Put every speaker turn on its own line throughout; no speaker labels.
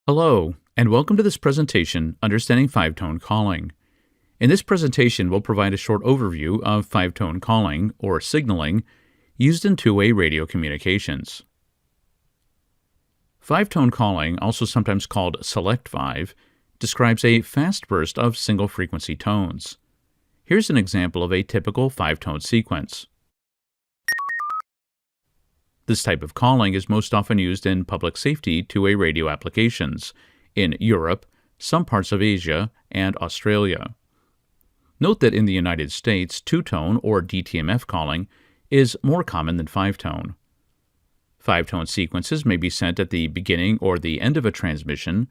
Hello, and welcome to this presentation, Understanding Five-Tone Calling. In this presentation, we'll provide a short overview of five-tone calling, or signaling, used in two-way radio communications. Five-tone calling, also sometimes called select five, describes a fast burst of single-frequency tones. Here's an example of a typical five-tone sequence. This type of calling is most often used in public safety two-way radio applications in Europe, some parts of Asia, and Australia. Note that in the United States, two-tone or DTMF calling is more common than five-tone. Five-tone sequences may be sent at the beginning or the end of a transmission,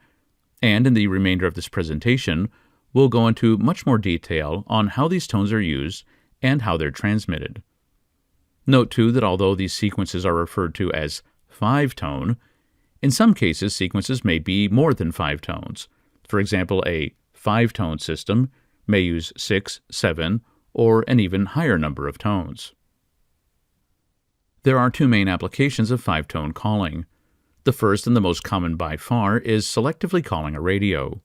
and in the remainder of this presentation, we'll go into much more detail on how these tones are used and how they're transmitted. Note, too, that although these sequences are referred to as five-tone, in some cases sequences may be more than five tones. For example, a five-tone system may use 6, 7, or an even higher number of tones. There are two main applications of five-tone calling. The first and the most common by far is selectively calling a radio.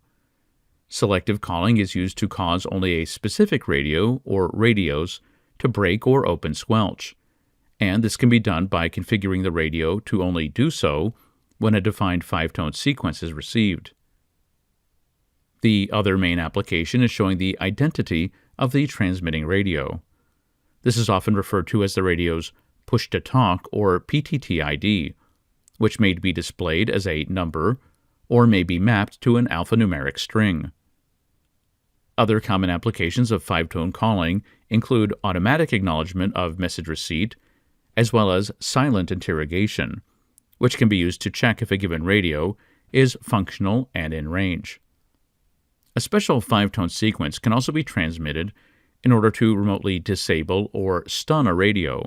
Selective calling is used to cause only a specific radio or radios to break or open squelch, and this can be done by configuring the radio to only do so when a defined five-tone sequence is received. The other main application is showing the identity of the transmitting radio. This is often referred to as the radio's push-to-talk or PTT ID, which may be displayed as a number or may be mapped to an alphanumeric string. Other common applications of five-tone calling include automatic acknowledgement of message receipt, as well as silent interrogation, which can be used to check if a given radio is functional and in range. A special five-tone sequence can also be transmitted in order to remotely disable or stun a radio,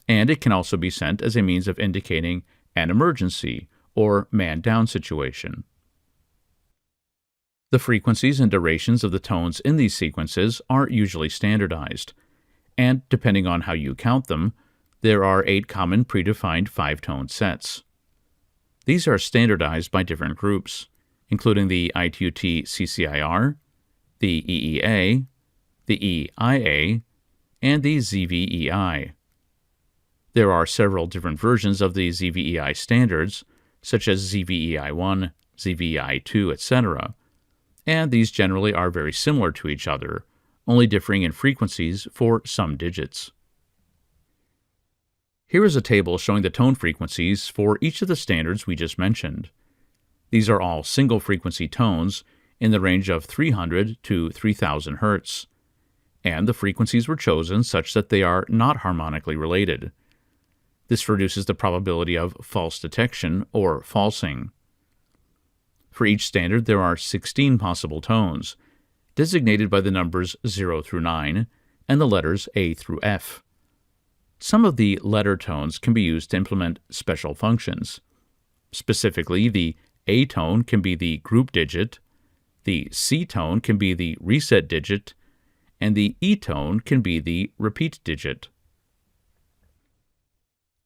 and it can also be sent as a means of indicating an emergency or man-down situation. The frequencies and durations of the tones in these sequences are usually standardized, and depending on how you count them, there are 8 common predefined five-tone sets. These are standardized by different groups, including the ITUT-CCIR, the EEA, the EIA, and the ZVEI. There are several different versions of the ZVEI standards, such as ZVEI1, ZVEI2, etc., and these generally are very similar to each other, only differing in frequencies for some digits. Here is a table showing the tone frequencies for each of the standards we just mentioned. These are all single-frequency tones in the range of 300 to 3000 Hz, and the frequencies were chosen such that they are not harmonically related. This reduces the probability of false detection or falsing. For each standard, there are 16 possible tones, designated by the numbers 0 through 9 and the letters A through F. Some of the letter tones can be used to implement special functions. Specifically, the A tone can be the group digit, the C tone can be the reset digit, and the E tone can be the repeat digit.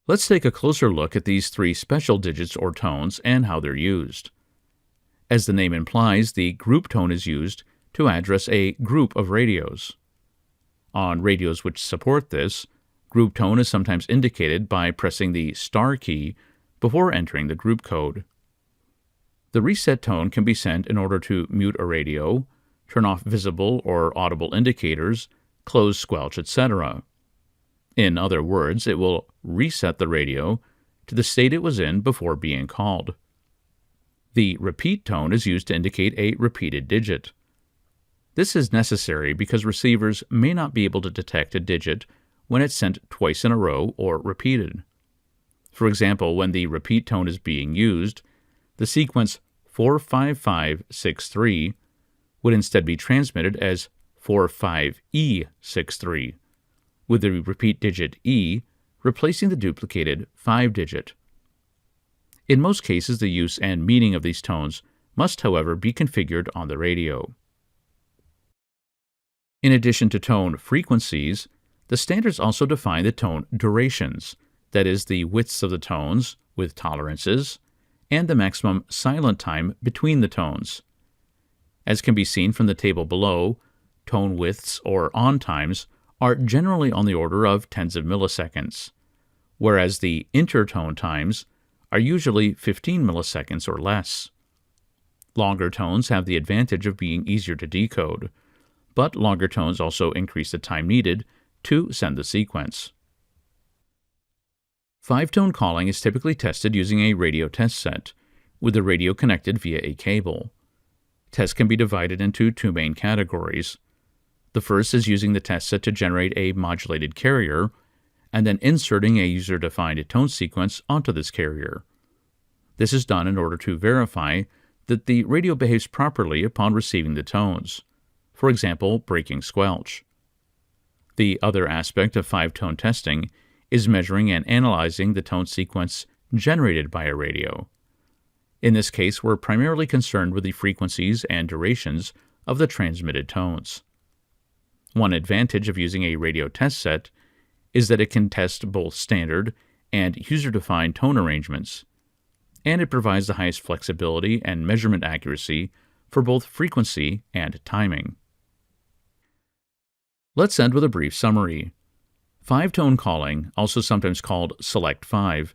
Let's take a closer look at these 3 special digits or tones and how they're used. As the name implies, the group tone is used to address a group of radios. On radios which support this, group tone is sometimes indicated by pressing the star key before entering the group code. The reset tone can be sent in order to mute a radio, turn off visible or audible indicators, close squelch, etc. In other words, it will reset the radio to the state it was in before being called. The repeat tone is used to indicate a repeated digit. This is necessary because receivers may not be able to detect a digit when it's sent twice in a row or repeated. For example, when the repeat tone is being used, the sequence 45563 would instead be transmitted as 45E63, with the repeat digit E replacing the duplicated 5-digit. In most cases, the use and meaning of these tones must, however, be configured on the radio. In addition to tone frequencies, the standards also define the tone durations, that is, the widths of the tones with tolerances, and the maximum silent time between the tones. As can be seen from the table below, tone widths or on times are generally on the order of tens of milliseconds, whereas the intertone times are usually 15 milliseconds or less. Longer tones have the advantage of being easier to decode, but longer tones also increase the time needed to send the sequence. Five-tone calling is typically tested using a radio test set, with the radio connected via a cable. Tests can be divided into two main categories. The first is using the test set to generate a modulated carrier, and then inserting a user-defined tone sequence onto this carrier. This is done in order to verify that the radio behaves properly upon receiving the tones, for example, breaking squelch. The other aspect of five-tone testing is measuring and analyzing the tone sequence generated by a radio. In this case, we're primarily concerned with the frequencies and durations of the transmitted tones. One advantage of using a radio test set is that it can test both standard and user-defined tone arrangements, and it provides the highest flexibility and measurement accuracy for both frequency and timing. Let's end with a brief summary. Five-tone calling, also sometimes called Select 5,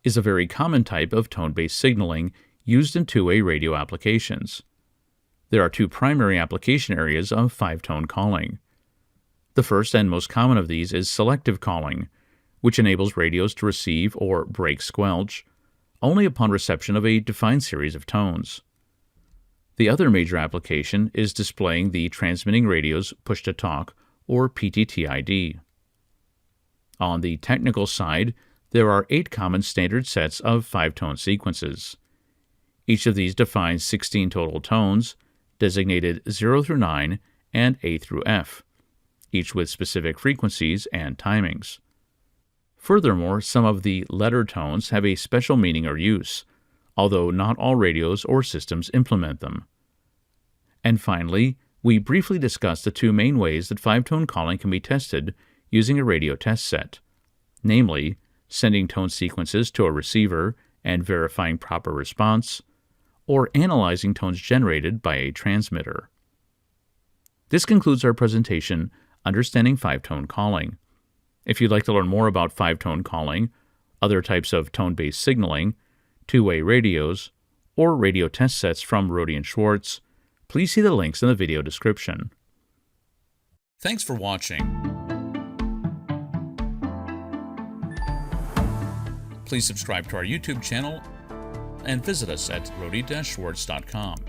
is a very common type of tone-based signaling used in two-way radio applications. There are two primary application areas of five-tone calling. The first and most common of these is selective calling, which enables radios to receive or break squelch only upon reception of a defined series of tones. The other major application is displaying the transmitting radio's push-to-talk or PTTID. On the technical side, there are 8 common standard sets of five-tone sequences. Each of these defines 16 total tones, designated 0 through 9 and A through F, each with specific frequencies and timings. Furthermore, some of the letter tones have a special meaning or use, although not all radios or systems implement them. And finally, we briefly discussed the two main ways that five-tone calling can be tested using a radio test set, namely, sending tone sequences to a receiver and verifying proper response, or analyzing tones generated by a transmitter. This concludes our presentation, Understanding Five-Tone Calling. If you'd like to learn more about five-tone calling, other types of tone-based signaling, two-way radios, or radio test sets from Rohde and Schwarz, please see the links in the video description. Thanks for watching. Please subscribe to our YouTube channel and visit us at rohde-schwarz.com.